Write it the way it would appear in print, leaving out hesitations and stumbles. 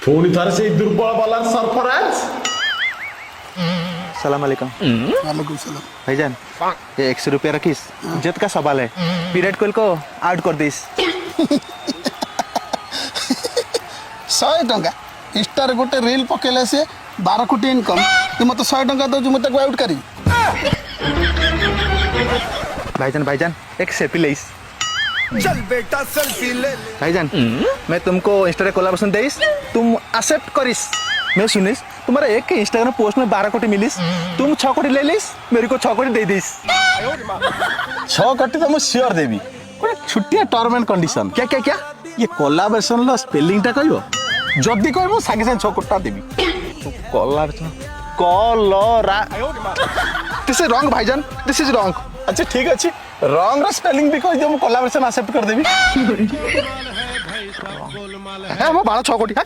पुणी थर से दुर्बल वाला सरफराज। सलाम अलैकुम। वालेकुम सलाम। भाईजान ये 100 रुपया रखीस, इज्जत का सवाल है। पीरियड कॉल को आउट कर दिस। 100 टंका इंस्टार गोटे रील पकेले से 12 कोटी इनकम तू मत 100 टंका दो मत आउट करी। भाईजान एक सेल्फी लेस। चल बेटा सेल्फी ले ले। भाईजान मैं तुमको इंस्टा कोलैबोरेशन देइस, तुम एक्सेप्ट करिस। मैं सुनिस तुम्हारा एक के इंस्टाग्राम पोस्ट में 12 कोटी मिलिस, तुम 6 कोटी ले लिस, मेरे को 6 कोटी दे दिस। 6 कोटी तो मैं श्योर देवी। कोई छुट्टिया टर्म एंड कंडीशन। क्या क्या क्या ये कोलैबोरेशन लो स्पेलिंग टा कहबो, जदी कहबो सागे सागे 6 कोटी देवी। कोलैबोरेशन कोलोरा दिस इज रॉन्ग भाईजान, दिस इज रॉन्ग। अच्छा ठीक अच्छी रॉन्ग रो स्पेलिंग भी कह दियो, मैं कोलैबोरेशन एक्सेप्ट कर देवी। है वो 12 6 कोटी है।